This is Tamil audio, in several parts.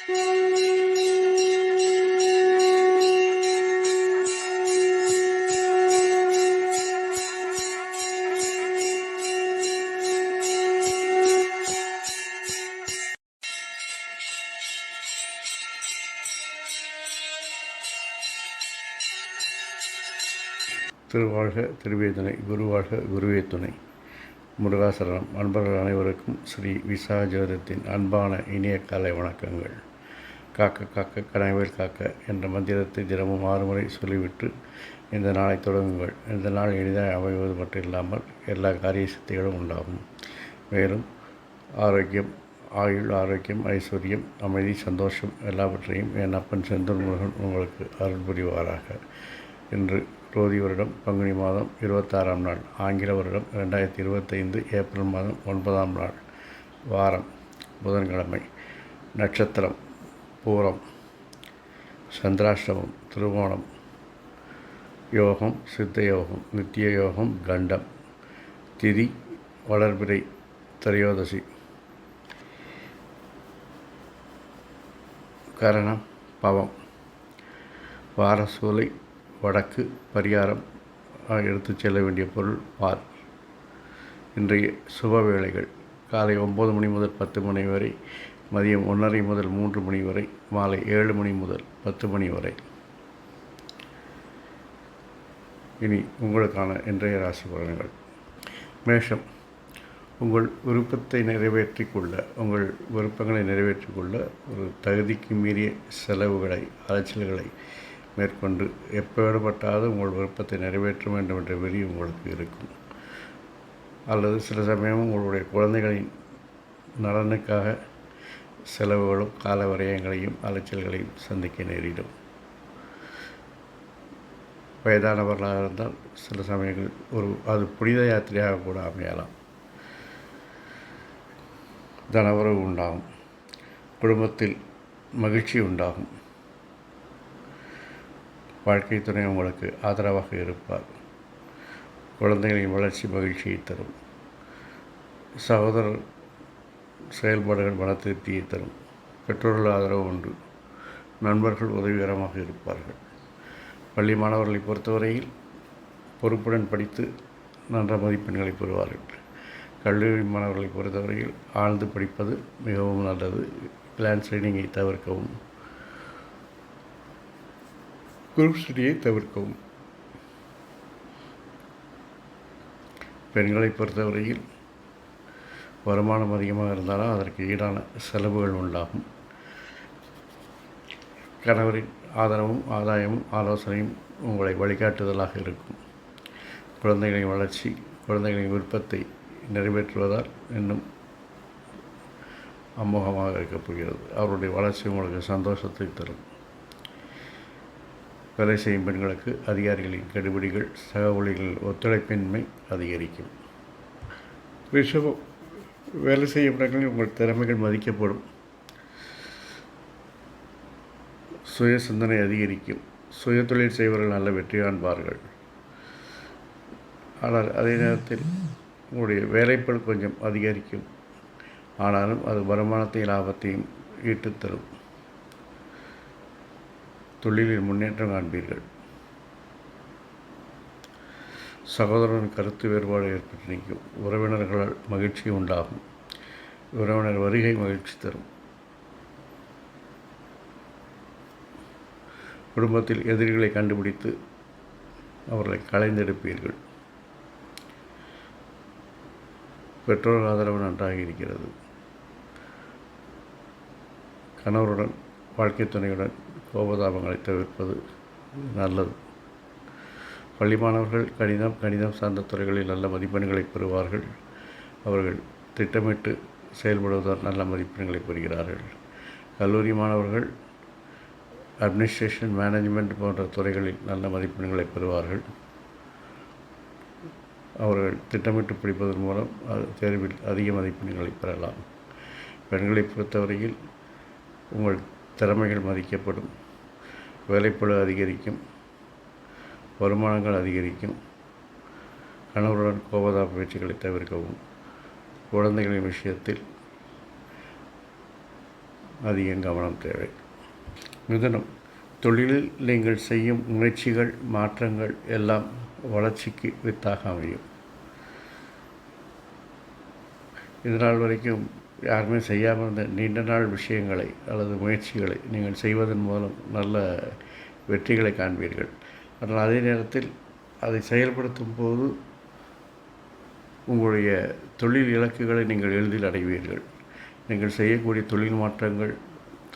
திருவாழ்க திருவே துணை, குருவாழ்க குருவே துணை. முருகாசரணம். அன்பர்கள் அனைவருக்கும் ஸ்ரீ விசாக ஜோதிடத்தின் அன்பான இனிய காலை வணக்கங்கள். காக்க காக்க கனவேல் காக்க என்ற மந்திரத்தை தினமும் 6 முறை சொல்லிவிட்டு இந்த நாளை தொடங்குங்கள். இந்த நாள் எளிதாக அமைவது மட்டும் இல்லாமல் எல்லா காரிய சித்திகளும் உண்டாகும். மேலும் ஆரோக்கியம், ஆயுள், ஆரோக்கியம், ஐஸ்வர்யம், அமைதி, சந்தோஷம் எல்லாவற்றையும் என் அப்பன் செந்தூர் முருகன் உங்களுக்கு அருள் புரிவாராக. இன்று குரோதி வருடம் பங்குனி மாதம் 26ஆம் நாள், ஆங்கில வருடம் 2025 ஏப்ரல் மாதம் 9ஆம் நாள், வாரம் புதன்கிழமை, நட்சத்திரம் பூரம், சந்திராஷ்டமம் திருவோணம், யோகம் சித்த யோகம், நித்திய யோகம் கண்டம், திதி வளர்பிறை திரையோதசி, கரணம் பவம், வாரசூலை வடக்கு, பரிகாரம் எடுத்து செல்ல வேண்டிய பொருள் பால். இன்றைய சுப வேளைகள் காலை 9 மணி முதல் 10 மணி வரை, மதியம் 1:30 முதல் 3 மணி வரை, மாலை 7 மணி முதல் 10 மணி வரை. இனி உங்களுக்கான இன்றைய ராசி பலன்கள். மேஷம். உங்கள் விருப்பத்தை நிறைவேற்றிக்கொள்ள, உங்கள் விருப்பங்களை நிறைவேற்றிக்கொள்ள ஒரு தகுதிக்கு மீறிய செலவுகளை, அலைச்சல்களை மேற்கொண்டு எப்பேற்பட்டாவது உங்கள் விருப்பத்தை நிறைவேற்ற வேண்டும் என்ற வெறி உங்களுக்கு இருக்கும். அல்லது சில சமயம் உங்களுடைய குழந்தைகளின் நலனுக்காக செலவுகளும் கால விரயங்களையும் அலைச்சல்களையும் சந்திக்க நேரிடும். வயதானவர்களாக இருந்தால் சில சமயங்கள் அது புனித யாத்திரையாக கூட அமையலாம். தனவரவு உண்டாகும். குடும்பத்தில் மகிழ்ச்சி உண்டாகும். வாழ்க்கை துணை உங்களுக்கு ஆதரவாக இருப்பார். குழந்தைகளின் வளர்ச்சி மகிழ்ச்சியை தரும். சகோதரர் செயல்பாடுகள் மன திருப்தியை தரும். பெற்றோர்கள் ஆதரவு உண்டு. நண்பர்கள் உதவிகரமாக இருப்பார்கள். பள்ளி மாணவர்களை பொறுத்தவரையில் பொறுப்புடன் படித்து நல்ல மதிப்பெண்களை பெறுவார்கள். கல்லூரி மாணவர்களை பொறுத்தவரையில் ஆழ்ந்து படிப்பது மிகவும் நல்லது. பிளான்ஸ் ரீடிங்கை தவிர்க்கவும், குரூப் ஸ்டடியை தவிர்க்கவும். பெண்களை பொறுத்தவரையில் வருமானம் அதிகமாக இருந்தாலும் அதற்கு ஈடான செலவுகள் உண்டாகும். கணவரின் ஆதரவும் ஆதாயமும் ஆலோசனையும் உங்களை வழிகாட்டுதலாக இருக்கும். குழந்தைகளின் வளர்ச்சி, குழந்தைகளின் விருப்பத்தை நிறைவேற்றுவதால் இன்னும் அமோகமாக இருக்கப் போகிறது. அவருடைய வளர்ச்சி உங்களுக்கு சந்தோஷத்தை தரும். வேலை செய்யும் பெண்களுக்கு அதிகாரிகளின் கெடுபிடிகள், சக ஊழியர்களின் ஒத்துழைப்பின்மை அதிகரிக்கும். ரிஷபம். வேலை செய்யும் இடங்களில் உங்கள் திறமைகள் மதிக்கப்படும். சுய சிந்தனை அதிகரிக்கும். சுய தொழில் செய்வர்கள் நல்ல வெற்றி காண்பார்கள். ஆனால் அதே நேரத்தில் உங்களுடைய வேலைப்பளு கொஞ்சம் அதிகரிக்கும். ஆனாலும் அது வருமானத்தையும் லாபத்தையும் ஈட்டுத்தரும். தொழிலில் முன்னேற்றம் காண்பீர்கள். சகோதரன் கருத்து வேறுபாடு ஏற்பட்டு நிற்கும். உறவினர்களால் மகிழ்ச்சி உண்டாகும். உறவினர் வருகை மகிழ்ச்சி தரும். குடும்பத்தில் எதிரிகளை கண்டுபிடித்து அவர்களை களைந்தெடுப்பீர்கள். பெற்றோர் ஆதரவு நன்றாக இருக்கிறது. கணவருடன், வாழ்க்கை துணையுடன் கோபதாபங்களை தவிர்ப்பது நல்லது. பள்ளி மாணவர்கள் கணிதம் சார்ந்த துறைகளில் நல்ல மதிப்பெண்களை பெறுவார்கள். அவர்கள் திட்டமிட்டு செயல்படுவதால் நல்ல மதிப்பெண்களை பெறுகிறார்கள். கல்லூரி மாணவர்கள் அட்மினிஸ்ட்ரேஷன், மேனேஜ்மெண்ட் போன்ற துறைகளில் நல்ல மதிப்பெண்களை பெறுவார்கள். அவர்கள் திட்டமிட்டு படிப்பதன் மூலம் தேர்வில் அதிக மதிப்பெண்களை பெறலாம். பெண்களை பொறுத்தவரையில் உங்கள் திறமைகள் மதிக்கப்படும். வேலைப்பளு அதிகரிக்கும். வருமானங்கள் அதிகரிக்கும். கணவருடன் கோபதாப பேச்சுக்களை தவிர்க்கவும். குழந்தைகளின் விஷயத்தில் அதிக கவனம் தேவை. மிதுனம், தொழிலில் நீங்கள் செய்யும் முயற்சிகள், மாற்றங்கள் எல்லாம் வளர்ச்சிக்கு வித்தாக அமையும். இதனால் வரைக்கும் யாருமே செய்யாமல் இருந்த நீண்ட நாள் விஷயங்களை அல்லது முயற்சிகளை நீங்கள் செய்வதன் மூலம் நல்ல வெற்றிகளை காண்பீர்கள். ஆனால் அதே நேரத்தில் அதை செயல்படுத்தும் போது உங்களுடைய தொழில் இலக்குகளை நீங்கள் எளிதில் அடைவீர்கள். நீங்கள் செய்யக்கூடிய தொழில் மாற்றங்கள்,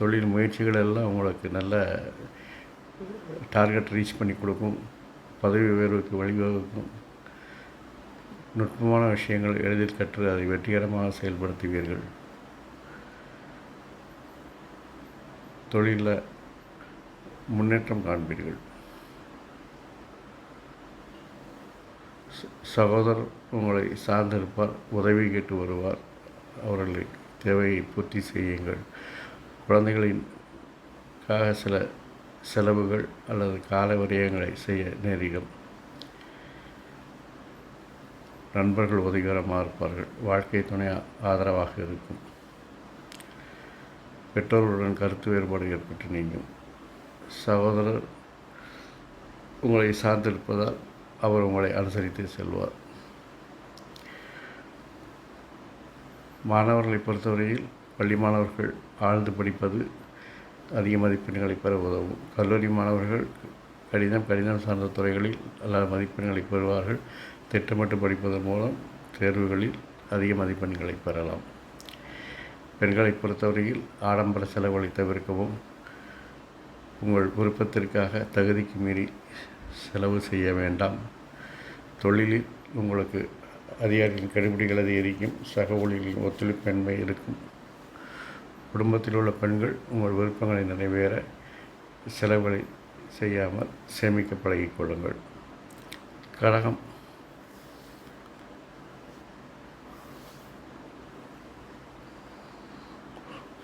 தொழில் முயற்சிகள் எல்லாம் உங்களுக்கு நல்ல டார்கெட் ரீச் பண்ணி கொடுக்கும், பதவி உயர்வுக்கு வழிவகுக்கும். நுட்பமான விஷயங்கள் எளிதில் கற்று அதை வெற்றிகரமாக செயல்படுத்துவீர்கள். தொழிலில் முன்னேற்றம் காண்பீர்கள். சகோதரர் உங்களை சார்ந்திருப்பார், உதவி கேட்டு வருவார். அவர்களின் தேவையை பூர்த்தி செய்யுங்கள். குழந்தைகளின்காக சில செலவுகள் அல்லது கால விரயங்களை செய்ய நேரிடும். நண்பர்கள் உதவிகரமாக இருப்பார்கள். வாழ்க்கை துணை ஆதரவாக இருக்கும். பெற்றோர்களுடன் கருத்து வேறுபாடு ஏற்பட்டு நீங்கும். சகோதரர் உங்களை சார்ந்திருப்பதால் அவர் உங்களை அனுசரித்து செல்வார். மாணவர்களை பொறுத்தவரையில் பள்ளி மாணவர்கள் ஆழ்ந்து படிப்பது அதிக மதிப்பெண்களை பெற உதவும். கல்லூரி மாணவர்கள் கணிதம் சார்ந்த துறைகளில் நல்ல மதிப்பெண்களை பெறுவார்கள். திட்டமிட்டு படிப்பதன் மூலம் தேர்வுகளில் அதிக மதிப்பெண்களை பெறலாம். பெண்களை பொறுத்தவரையில் ஆடம்பர செலவுகளை தவிர்க்கவும், உங்கள் விருப்பத்திற்காக தகுதிக்கு மீறி செலவு செய்ய வேண்டாம். தொழிலில் உங்களுக்கு அதிகாரிகளின் கடுபிடிகள் அதிகரிக்கும். சக ஊழியர்களின் ஒத்துழைப்பின்மை இருக்கும். குடும்பத்தில் உள்ள பெண்கள் உங்கள் விருப்பங்களை நிறைவேற செலவுகளை செய்யாமல் சேமிக்க பழகிக்கொள்ளுங்கள். கடகம்,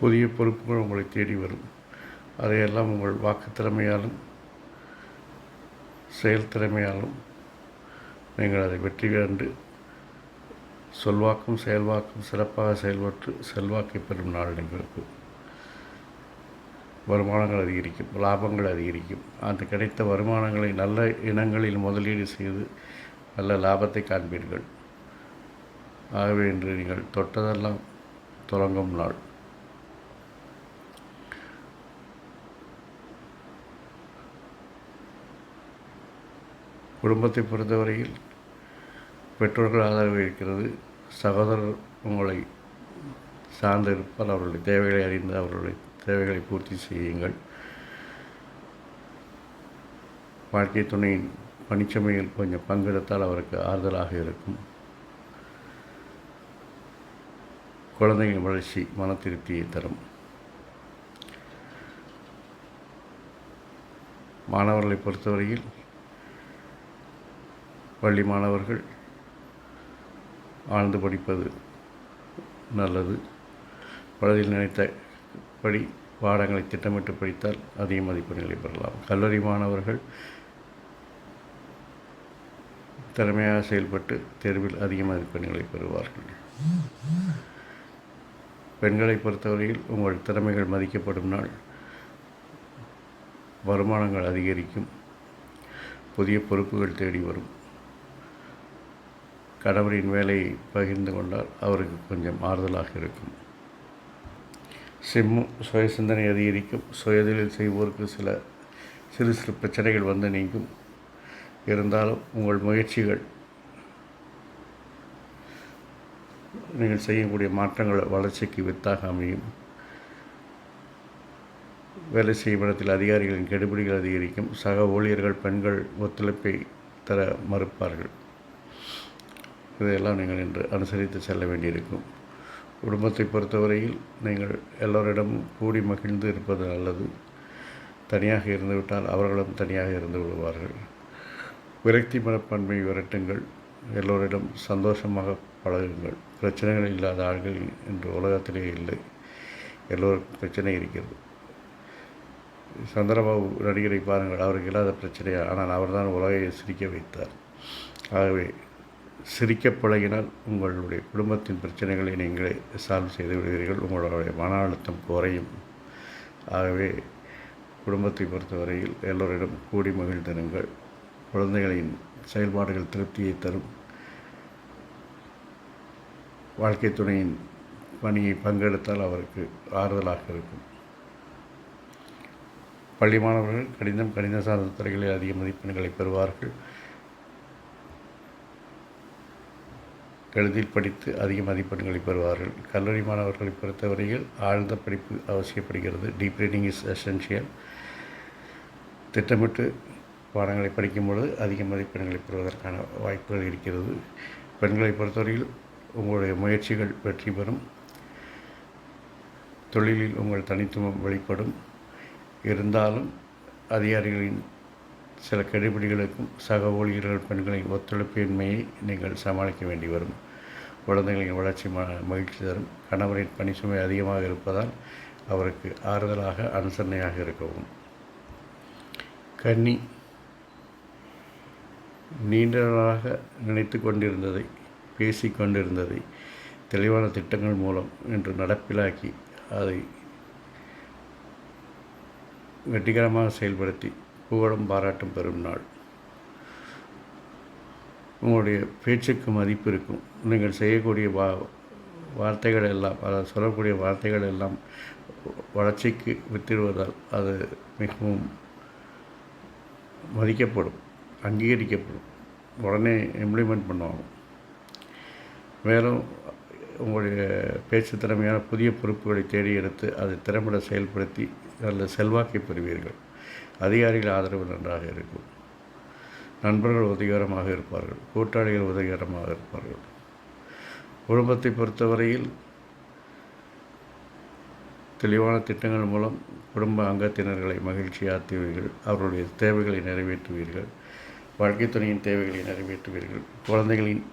புதிய பொறுப்புகள் உங்களை தேடி வரும். அதையெல்லாம் உங்கள் வாக்கு திறமையாலும் செயல் திறமையாலும் நீங்கள் அதை வெற்றி கண்டு சொல்வாக்கும் செயல்வாக்கும் சிறப்பாக செயல்பட்டு செல்வாக்கை பெறும் நாள் நிகழ்வு. வருமானங்கள் அதிகரிக்கும், லாபங்கள் அதிகரிக்கும். அந்த கிடைத்த வருமானங்களை நல்ல இனங்களில் முதலீடு செய்து நல்ல லாபத்தை காண்பீர்கள். ஆகவே இன்று நீங்கள் தொட்டதெல்லாம் தொடங்கும் நாள். குடும்பத்தை பொறுத்தவரையில் பெற்றோர்கள் ஆதரவு இருக்கிறது. சகோதரர் உங்களை சார்ந்து இருப்பால் அவர்களுடைய தேவைகளை அறிந்து அவர்களுடைய தேவைகளை பூர்த்தி செய்யுங்கள். வாழ்க்கை துணையின் பணிச்சுமையில் கொஞ்சம் பங்கெடுத்தால் அவருக்கு ஆறுதலாக இருக்கும். குழந்தைகளின் வளர்ச்சி மன திருப்தியை தரும். மாணவர்களை பொறுத்தவரையில் பள்ளி மாணவர்கள் ஆழ்ந்து படிப்பது நல்லது. மனதில் நினைத்தபடி பாடங்களை திட்டமிட்டு படித்தால் அதிக மதிப்பெண்களை பெறலாம். கல்லூரி மாணவர்கள் திறமையாக செயல்பட்டு தேர்வில் அதிக மதிப்பெண்களை பெறுவார்கள். பெண்களை பொறுத்தவரையில் உங்கள் திறமைகள் மதிக்கப்படும் நாள். வருமானங்கள் அதிகரிக்கும். புதிய பொறுப்புகள் தேடி வரும். கணவரின் வேலையை பகிர்ந்து கொண்டால் அவருக்கு கொஞ்சம் ஆறுதலாக இருக்கும். சிம்மம், சுய சிந்தனை அதிகரிக்கும். சுயதொழில் செய்வோருக்கு சில சிறு சிறு பிரச்சனைகள் வந்து நீங்கும். இருந்தாலும் உங்கள் முயற்சிகள், நீங்கள் செய்யக்கூடிய மாற்றங்கள் வளர்ச்சிக்கு வித்தாக அமையும். வேலை செய்யும் இடத்தில் அதிகாரிகளின் கெடுபிடிகள் அதிகரிக்கும். சக ஊழியர்கள் பெண்கள் ஒத்துழைப்பை தர மறுப்பார்கள். இதையெல்லாம் நீங்கள் இன்று அனுசரித்து செல்ல வேண்டியிருக்கும். குடும்பத்தை பொறுத்தவரையில் நீங்கள் எல்லோரிடமும் கூடி மகிழ்ந்து இருப்பது நல்லது. தனியாக இருந்துவிட்டால் அவர்களும் தனியாக இருந்து விடுவார்கள். விரக்தி மனப்பான்மை விரட்டுங்கள். எல்லோரிடம் சந்தோஷமாக பழகுங்கள். பிரச்சனைகள் இல்லாத ஆள்கள் இன்று உலகத்திலே இல்லை. எல்லோருக்கும் பிரச்சனை இருக்கிறது. சந்திரபாபு நடிகரை பாருங்கள், அவருக்கு இல்லாத பிரச்சனை, ஆனால் அவர்தான் உலகையை சிரிக்க வைத்தார். ஆகவே சிரிக்க பழகினால் உங்களுடைய குடும்பத்தின் பிரச்சனைகளை நீங்களே சால்வ் செய்து விடுவீர்கள். உங்களுடைய மன அழுத்தம் குறையும். ஆகவே குடும்பத்தை பொறுத்தவரையில் எல்லோரிடம் கூடி மகிழ்ந்திருங்கள். குழந்தைகளின் செயல்பாடுகள் திருப்தியை தரும். வாழ்க்கை துணையின் பணியை பங்கெடுத்தால் அவருக்கு ஆறுதலாக இருக்கும். பள்ளி மாணவர்கள் கணிதம் சார்ந்த துறைகளில் அதிக மதிப்பெண்களை பெறுவார்கள். எளிதில் படித்து அதிக மதிப்பெண்களை பெறுவார்கள். கல்லூரி மாணவர்களை பொறுத்தவரையில் ஆழ்ந்த படிப்பு அவசியப்படுகிறது. Deep reading is essential. திட்டமிட்டு பாடங்களை படிக்கும் பொழுது அதிக மதிப்பெண்களை பெறுவதற்கான வாய்ப்புகள் இருக்கிறது. பெண்களை பொறுத்தவரையில் உங்களுடைய முயற்சிகள் வெற்றி பெறும். தொழிலில் உங்கள் தனித்துவம் வெளிப்படும். இருந்தாலும் அதிகாரிகளின் சில கெடுபிடிகளுக்கும் சக ஊழியர்கள் பெண்களின் ஒத்துழைப்பின்மையை நீங்கள் சமாளிக்க வேண்டி வரும். குழந்தைகளின் வளர்ச்சி மகிழ்ச்சி தரும். கணவரின் பணி சுமை அதிகமாக இருப்பதால் அவருக்கு ஆறுதலாக அனுசரணையாக இருக்கவும். கன்னி, நீண்ட நாளாக நினைத்து கொண்டிருந்ததை, பேசி கொண்டிருந்ததை தெளிவான திட்டங்கள் மூலம் இன்று நடப்பிலாக்கி அதை வெற்றிகரமாக செயல்படுத்தி புகழும் பாராட்டும் பெறும் நாள். உங்களுடைய பேச்சுக்கு மதிப்பு இருக்கும். நீங்கள் செய்யக்கூடிய வார்த்தைகள் எல்லாம், அதாவது சொல்லக்கூடிய வார்த்தைகள் எல்லாம் வளர்ச்சிக்கு வித்திடுவதால் அது மிகவும் மதிக்கப்படும், அங்கீகரிக்கப்படும், உடனே இம்ப்ளிமெண்ட் பண்ணுவாங்க. மேலும் உங்களுடைய பேச்சு திறமையான புதிய பொறுப்புகளை தேடி எடுத்து அதை திறம்பட செயல்படுத்தி நல்ல செல்வாக்கை பெறுவீர்கள். அதிகாரிகள் ஆதரவு நன்றாக இருக்கும். நண்பர்கள் உதவிகரமாக இருப்பார்கள். கூட்டாளிகள் உதவிகரமாக இருப்பார்கள். குடும்பத்தை பொறுத்தவரையில் தெளிவான திட்டங்கள் மூலம் குடும்ப அங்கத்தினர்களை மகிழ்ச்சியாற்றுவீர்கள். அவர்களுடைய தேவைகளை நிறைவேற்றுவீர்கள். வாழ்க்கை துணையின் தேவைகளை நிறைவேற்றுவீர்கள். குழந்தைகளின்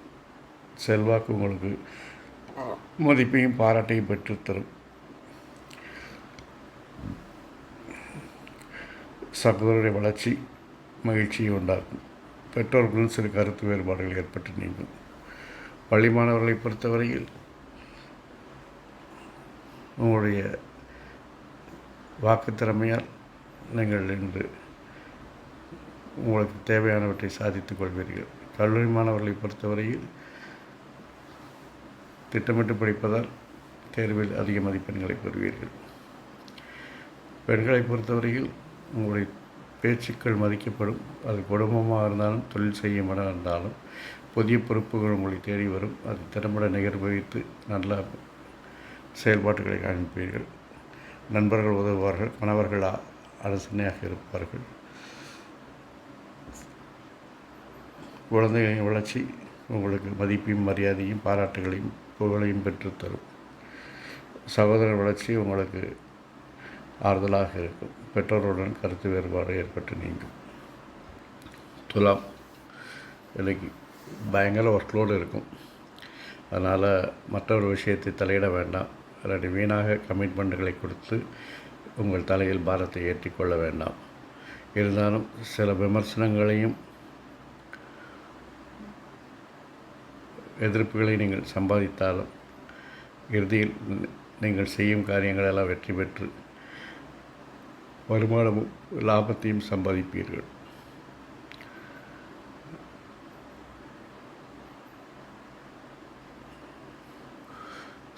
செல்வாக்கு உங்களுக்கு மதிப்பையும் பாராட்டையும் பெற்றுத்தரும். சகோதரருடைய வளர்ச்சி மகிழ்ச்சியை உண்டாக்கும். பெற்றோர்களுடன் சில கருத்து வேறுபாடுகள் ஏற்பட்டு நீங்கும். பள்ளி மாணவர்களை பொறுத்தவரையில் உங்களுடைய வாக்குத்திறமையால் நீங்கள் இன்று உங்களுக்கு தேவையானவற்றை சாதித்துக் கொள்வீர்கள். கல்லூரி மாணவர்களை பொறுத்தவரையில் திட்டமிட்டு படிப்பதால் தேர்வில் அதிக மதிப்பெண்களை பெறுவீர்கள். பெண்களை பொறுத்தவரையில் உங்களுடைய பேச்சுக்கள் மதிக்கப்படும். அது குடும்பமாக இருந்தாலும் தொழில் செய்யும் இடம் இருந்தாலும் புதிய பொறுப்புகள் உங்களை தேடி வரும். அது திறம்பட நிகழ்வகித்து நல்ல செயல்பாட்டுகளை காண்பீர்கள். நண்பர்கள் உதவுவார்கள். கணவர்கள் ஆலோசனையாக இருப்பார்கள். குழந்தைகளின் வளர்ச்சி உங்களுக்கு மதிப்பையும் மரியாதையும் பாராட்டுகளையும் புகழையும் பெற்றுத்தரும். சகோதரர் வளர்ச்சி உங்களுக்கு ஆறுதலாக இருக்கும். பெற்றோருடன் கருத்து வேறுபாடு ஏற்பட்டு நீங்கும். துலாம், இன்னைக்கு பயங்கர ஒர்க்லோடு இருக்கும். அதனால் மற்றொரு விஷயத்தை தலையிட வேண்டாம். இல்லாட்டி வீணாக கமிட்மெண்ட்டுகளை கொடுத்து உங்கள் தலையில் பாரத்தை ஏற்றிக்கொள்ள வேண்டாம். இருந்தாலும் சில விமர்சனங்களையும் எதிர்ப்புகளை நீங்கள் சம்பாதித்தாலும் இறுதியில் நீங்கள் செய்யும் காரியங்களெல்லாம் வெற்றி பெற்று வருமானமும் லாபத்தையும் சம்பாதிப்பீர்கள்.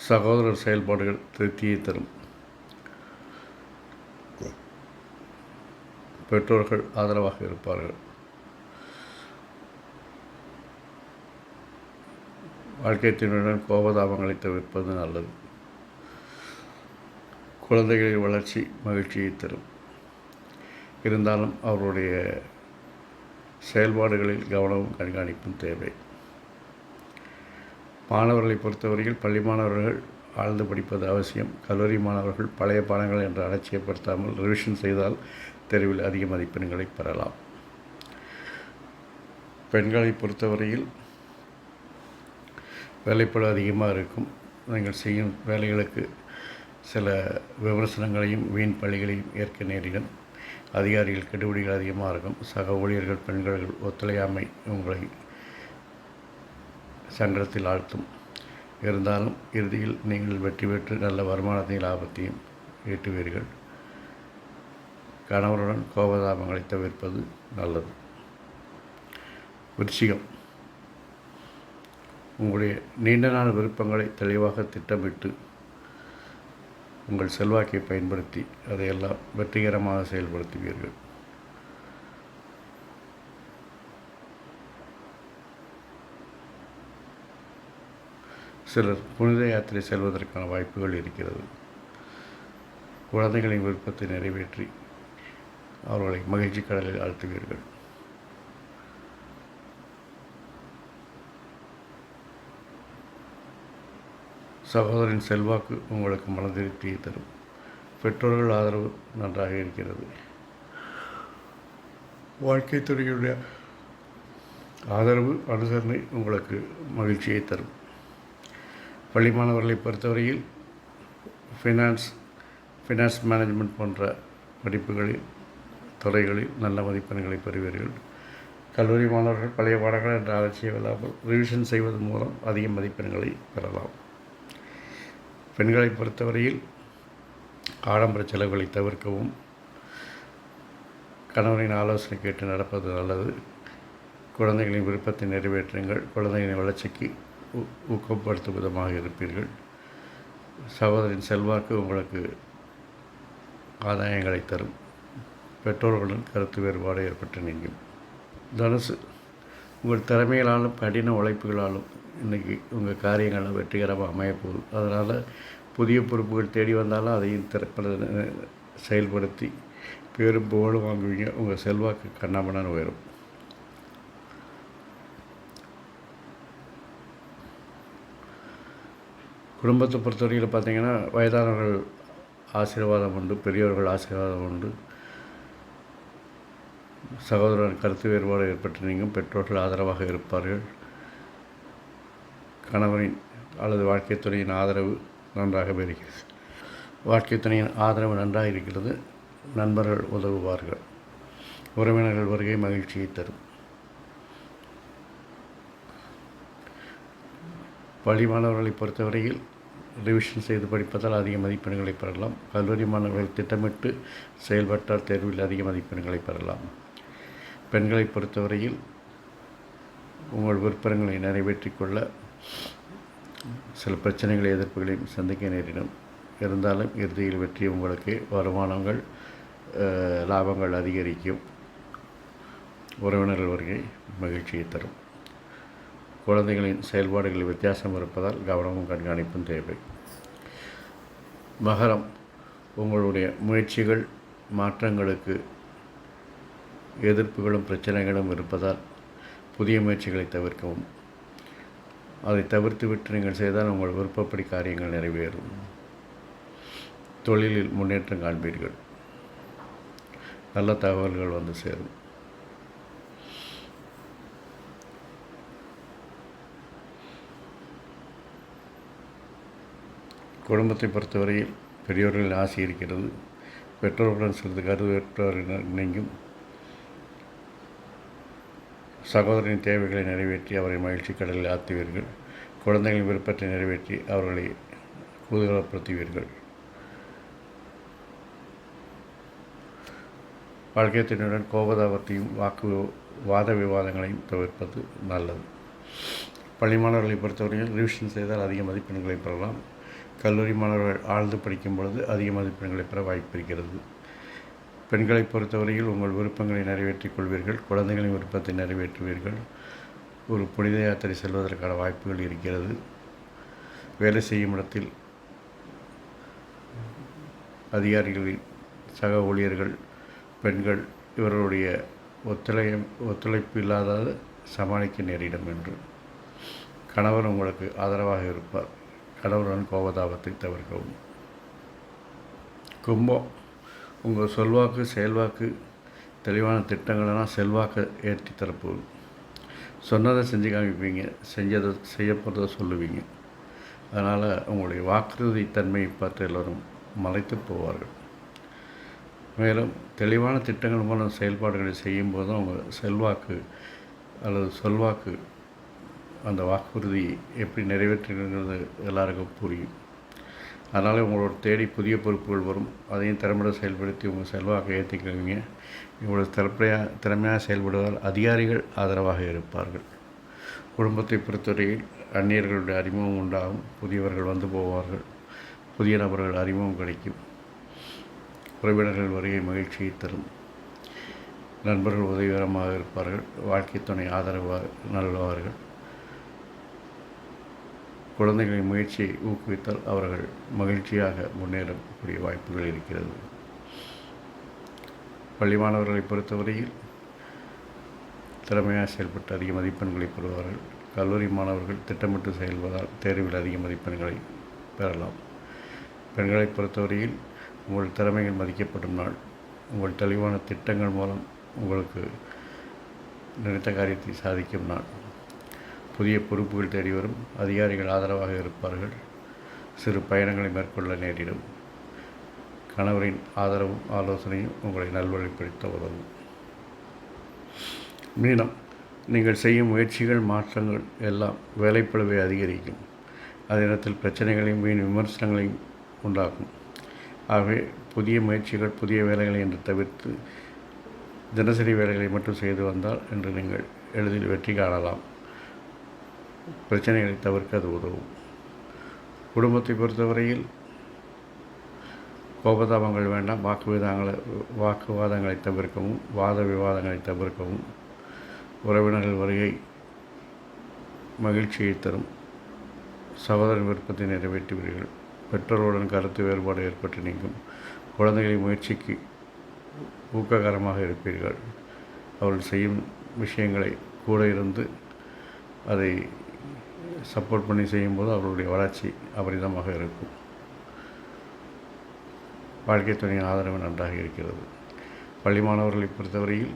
சகோதரர் செயல்பாடுகள் திருப்தியை தரும். பெற்றோர்கள் ஆதரவாக இருப்பார்கள். வாழ்க்கை துணையுடன் கோபதாபங்களை தவிர்ப்பது நல்லது. குழந்தைகளின் வளர்ச்சி மகிழ்ச்சியை தரும். இருந்தாலும் அவருடைய செயல்பாடுகளில் கவனமும் கண்காணிப்பும் தேவை. மாணவர்களை பொறுத்தவரையில் பள்ளி மாணவர்கள் ஆழ்ந்து படிப்பது அவசியம். கல்லூரி மாணவர்கள் பழைய பாடங்கள் என்று அலட்சியப்படுத்தாமல் ரிவிஷன் செய்தால் தேர்வில் அதிக மதிப்பெண்களை பெறலாம். பெண்களை பொறுத்தவரையில் வேலைப்பளு அதிகமாக இருக்கும். நீங்கள் செய்யும் வேலைகளுக்கு சில விமர்சனங்களையும் வீண் பழிகளையும் ஏற்க நேரிடும். அதிகாரிகள் கெடுபிடிகள் அதிகமாக இருக்கும். சக ஊழியர்கள் பெண்கள் ஒத்துழையாமை உங்களை சங்கடத்தில் ஆழ்த்தும். இருந்தாலும் இறுதியில் நீங்கள் வெற்றி பெற்று நல்ல வருமானத்தையும் லாபத்தையும் ஈட்டுவீர்கள். கணவருடன் கோபதாபங்களை தவிர்ப்பது நல்லது. விருச்சிகம், உங்களுடைய நீண்ட நாள் விருப்பங்களை தெளிவாக திட்டமிட்டு உங்கள் செல்வாக்கை பயன்படுத்தி அதையெல்லாம் வெற்றிகரமாக செயல்படுத்துவீர்கள். சிலர் புனித யாத்திரை செல்வதற்கான வாய்ப்புகள் இருக்கிறது. குழந்தைகளின் விருப்பத்தை நிறைவேற்றி அவர்களை மகிழ்ச்சி கடலில் ஆழ்த்துவீர்கள். சகோதரின் செல்வாக்கு உங்களுக்கு மனதிருப்தியை தரும். பெற்றோர்கள் ஆதரவு நன்றாக இருக்கிறது. வாழ்க்கை துறையுடைய ஆதரவு அனுசரணை உங்களுக்கு மகிழ்ச்சியை தரும். பள்ளி மாணவர்களை பொறுத்தவரையில் ஃபினான்ஸ் மேனேஜ்மெண்ட் போன்ற படிப்புகளில் துறைகளில் நல்ல மதிப்பெண்களை பெறுவீர்கள். கல்லூரி மாணவர்கள் பழைய பாடங்கள் என்ற அலட்சியம் இல்லாமல் ரிவிஷன் செய்வதன் மூலம் அதிக மதிப்பெண்களை பெறலாம். பெண்களை பொறுத்தவரையில் ஆடம்பர செலவுகளை தவிர்க்கவும் கணவனின் ஆலோசனை கேட்டு நடப்பது நல்லது. குழந்தைகளின் விருப்பத்தை நிறைவேற்றுங்கள். குழந்தைகளின் வளர்ச்சிக்கு ஊக்கப்படுத்தும் விதமாக இருப்பீர்கள். சகோதரின் செல்வாக்கு உங்களுக்கு ஆதாயங்களை தரும். பெற்றோர்களுடன் கருத்து வேறுபாடு ஏற்பட்டு நீங்கும். தனுசு, உங்கள் திறமைகளாலும் கடின உழைப்புகளாலும் இன்றைக்கி உங்கள் காரியங்கள்லாம் வெற்றிகரமாக அமையப்போகுது. அதனால் புதிய பொறுப்புகள் தேடி வந்தாலும் அதையும் திறப்பட செயல்படுத்தி பேரும் புகழும் வாங்குவீங்க. உங்கள் செல்வாக்கு கண்ணாமண்ணான்னு உயரும். குடும்பத்தை பொறுத்தவரையில் பார்த்திங்கன்னா வயதானவர்கள் ஆசீர்வாதம் உண்டு, பெரியவர்கள் ஆசீர்வாதம் உண்டு. சகோதரன் கருத்து வேறுபாடு ஏற்பட்டு நீங்கும். பெற்றோர்கள் ஆதரவாக இருப்பார்கள். கணவனின் அல்லது வாழ்க்கை துணையின் ஆதரவு நன்றாக இருக்கிறது. வாழ்க்கை துணையின் ஆதரவு நன்றாக இருக்கிறது. நண்பர்கள் உதவுவார்கள். உறவினர்கள் வருகை மகிழ்ச்சியை தரும். பள்ளி மாணவர்களை பொறுத்தவரையில் ரிவிஷன் செய்து படிப்பதால் அதிக மதிப்பெண்களை பெறலாம். கல்லூரி மாணவர்கள் திட்டமிட்டு செயல்பட்டால் தேர்வில் அதிக மதிப்பெண்களை பெறலாம். பெண்களை பொறுத்தவரையில் உங்கள் விருப்பங்களை நிறைவேற்றிக் கொள்ள சில பிரச்சனைகளை எதிர்ப்புகளையும் சந்திக்க நேரிடும். இருந்தாலும் இறுதியில் வெற்றி உங்களுக்கு. வருமானங்கள் லாபங்கள் அதிகரிக்கும். உறவினர்கள் வருகை மகிழ்ச்சியை தரும். குழந்தைகளின் செயல்பாடுகளில் வித்தியாசம் இருப்பதால் கவனமும் கண்காணிப்பும் தேவை. மகரம், உங்களுடைய முயற்சிகள் மாற்றங்களுக்கு எதிர்ப்புகளும் பிரச்சனைகளும் இருப்பதால் புதிய முயற்சிகளை தவிர்க்கவும். அதை தவிர்த்துவிட்டு நீங்கள் செய்தால் உங்கள் விருப்பப்படி காரியங்கள் நிறைவேறும். தொழிலில் முன்னேற்றம் காண்பீர்கள். நல்ல தகவல்கள் வந்து சேரும். குடும்பத்தை பொறுத்தவரையில் பெரியோர்களின் ஆசை இருக்கிறது. பெற்றோர்களுடன் சிறிது கருவேற்றோரினர் நீங்கும். சகோதரின் தேவைகளை நிறைவேற்றி அவரை மகிழ்ச்சி கடலில் ஆற்றுவீர்கள். குழந்தைகளின் விருப்பத்தை நிறைவேற்றி அவர்களை குதூகலப்படுத்துவீர்கள். வாழ்க்கை துணையுடன் கோபதாபத்தையும் வாத விவாதங்களையும் தவிர்ப்பது நல்லது. பள்ளி மாணவர்களை பொறுத்தவரையில் ரிவிஷன் செய்தால் அதிக மதிப்பெண்களை பெறலாம். கல்லூரி மாணவர்கள் ஆழ்ந்து படிக்கும் பொழுது அதிக மதிப்பெண்களை பெற வாய்ப்பு இருக்கிறது. பெண்களை பொறுத்தவரையில் உங்கள் விருப்பங்களை நிறைவேற்றிக் கொள்வீர்கள். குழந்தைகளின் விருப்பத்தை நிறைவேற்றுவீர்கள். ஒரு புனித யாத்திரை செல்வதற்கான வாய்ப்புகள் இருக்கிறது. வேலை செய்யும் இடத்தில் அதிகாரிகளின் சக ஊழியர்கள் பெண்கள் இவர்களுடைய ஒத்துழைப்பு இல்லாத சமாளிக்க நேரிடும் என்று. கணவர் உங்களுக்கு ஆதரவாக இருப்பார். கடவுளுடன் கோபதாபத்தை தவிர்க்கவும். கும்பம், உங்கள் சொல்வாக்கு செயல்வாக்கு தெளிவான திட்டங்களெல்லாம் செல்வாக்கை ஏற்றி தரப்போகுது. சொன்னதை செஞ்சு காமிப்பீங்க, செய்ய போகிறத சொல்லுவீங்க. அதனால் உங்களுடைய வாக்குறுதி தன்மையை பார்த்து எல்லோரும் மலைத்து போவார்கள். மேலும் தெளிவான திட்டங்கள் மூலம் செயல்பாடுகளை செய்யும்போது தான் உங்கள் செல்வாக்கு அல்லது சொல்வாக்கு அந்த வாக்குறுதி எப்படி நிறைவேற்றுகிறது எல்லாருக்கும் புரியும். அதனால் உங்களோட தேடி புதிய பொறுப்புகள் வரும். அதையும் திறம்பட செயல்படுத்தி உங்கள் செல்வாக்கை ஏற்றிக்குவீங்க. இவ்வளோ திறமையாக செயல்படுவதால் அதிகாரிகள் ஆதரவாக இருப்பார்கள். குடும்பத்தை பொறுத்தவரையில் அந்நியர்களுடைய அறிமுகம் உண்டாகும். புதியவர்கள் வந்து போவார்கள். புதிய நபர்கள் அறிமுகம் கிடைக்கும். உறவினர்கள் வருகை மகிழ்ச்சியை தரும். நண்பர்கள் உதவிகரமாக இருப்பார்கள். வாழ்க்கை துணை ஆதரவாக நல்லவார்கள். குழந்தைகளின் முயற்சியை ஊக்குவித்தால் அவர்கள் மகிழ்ச்சியாக முன்னேறக்கூடிய வாய்ப்புகள் இருக்கிறது. பள்ளி மாணவர்களை பொறுத்தவரையில் திறமையாக செயல்பட்டு அதிக மதிப்பெண்களை பெறுவார்கள். கல்லூரி மாணவர்கள் திட்டமிட்டு செயல்வதால் தேர்வில் அதிக மதிப்பெண்களை பெறலாம். பெண்களை பொறுத்தவரையில் உங்கள் திறமைகள் மதிக்கப்படும் நாள். உங்கள் தெளிவான திட்டங்கள் மூலம் உங்களுக்கு நினைத்த காரியத்தை சாதிக்கும் நாள். புதிய பொறுப்புகள் தேடி வரும். அதிகாரிகள் ஆதரவாக இருப்பார்கள். சிறு பயணங்களை மேற்கொள்ள நேரிடும். கணவரின் ஆதரவும் ஆலோசனையும் உங்களை நல்வழிப்படுத்த உதவும். மீனம், நீங்கள் செய்யும் முயற்சிகள் மாற்றங்கள் எல்லாம் வேலைப்பளுவை அதிகரிக்கும். அதே நேரத்தில் பிரச்சனைகளையும் வீண் விமர்சனங்களையும் உண்டாக்கும். ஆகவே புதிய முயற்சிகள் புதிய வேலைகளை என்று தவிர்த்து தினசரி வேலைகளை மட்டும் செய்து வந்தால் என்று நீங்கள் எளிதில் வெற்றி காணலாம். பிரச்சனைகளை தவிர்க்க அது உதவும். குடும்பத்தை பொறுத்தவரையில் கோபதாபங்கள் வேண்டாம். வாக்குவாதங்களை தவிர்க்கவும் வாத விவாதங்களை தவிர்க்கவும். உறவினர்கள் வருகை மகிழ்ச்சியை தரும். சகோதரன் விருப்பத்தை நிறைவேற்றுவீர்கள். பெற்றோருடன் கருத்து வேறுபாடு ஏற்பட்டு நீங்கும். குழந்தைகளின் முயற்சிக்கு ஊக்ககரமாக இருப்பீர்கள். அவர்கள் செய்யும் விஷயங்களை கூட இருந்து அதை சப்போர்ட் பண்ணி செய்யும்போது அவர்களுடைய வளர்ச்சி அபரிதமாக இருக்கும். வாழ்க்கை துணையின் ஆதரவு நன்றாக இருக்கிறது. பள்ளி மாணவர்களை பொறுத்தவரையில்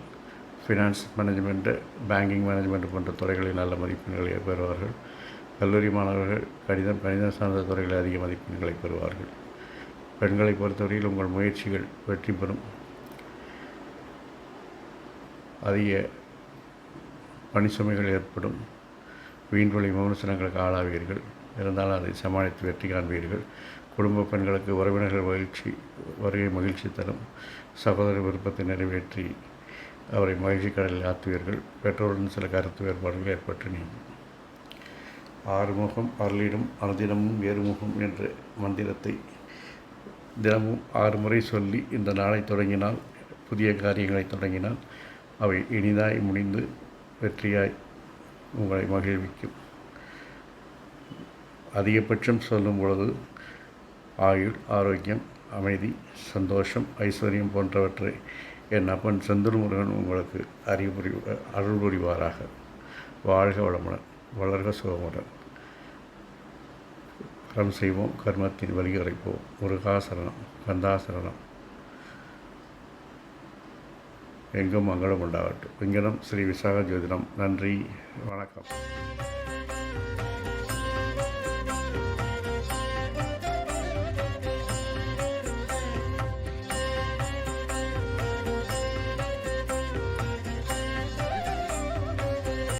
ஃபினான்ஸ் மேனேஜ்மெண்ட்டு, பேங்கிங் மேனேஜ்மெண்ட் போன்ற துறைகளில் நல்ல மதிப்பெண்களை பெறுவார்கள். கல்லூரி மாணவர்கள் கணிதம் சார்ந்த துறைகளில் அதிக மதிப்பெண்களை பெறுவார்கள். பெண்களை பொறுத்தவரையில் உங்கள் முயற்சிகள் வெற்றி பெறும். அதிக பணிச்சுமைகள் ஏற்படும். வீண்வழி விமர்சனங்களுக்கு ஆளாவீர்கள். இருந்தாலும் அதை சமாளித்து வெற்றி காண்பீர்கள். குடும்ப பெண்களுக்கு உறவினர்கள் வருகை மகிழ்ச்சி தரும். சகோதர விருப்பத்தை நிறைவேற்றி அவரை மகிழ்ச்சி கடலில் ஆற்றுவீர்கள். பெற்றோருடன் சில கருத்து வேறுபாடுகள் ஏற்பட்டு நீங்கும். ஆறுமுகம் அருளிடும் அனுதினமும் ஏறுமுகம் என்ற மந்திரத்தை தினமும் 6 முறை சொல்லி இந்த நாளை தொடங்கினால், புதிய காரியங்களை தொடங்கினால் அவை இனிதாய் முடிந்து வெற்றியாய் உங்களை மகிழ்விக்கும். அதிகபட்சம் சொல்லும் பொழுது ஆயுள், ஆரோக்கியம், அமைதி, சந்தோஷம், ஐஸ்வர்யம் போன்றவற்றை என் அப்பன் செந்தூர் முருகன் உங்களுக்கு அருள் புரிவாராக. வாழ்க வளமுடன், வளர்க சுகமுடன். கரம் செய்வோம், கர்மத்தின் வழிகரைப்போம். முருகாசரணம், கந்தாசரணம். எங்கும் மங்களம் உண்டாகட்டும். விங்கனம் ஸ்ரீ விசாக ஜோதிடம். நன்றி, வணக்கம்.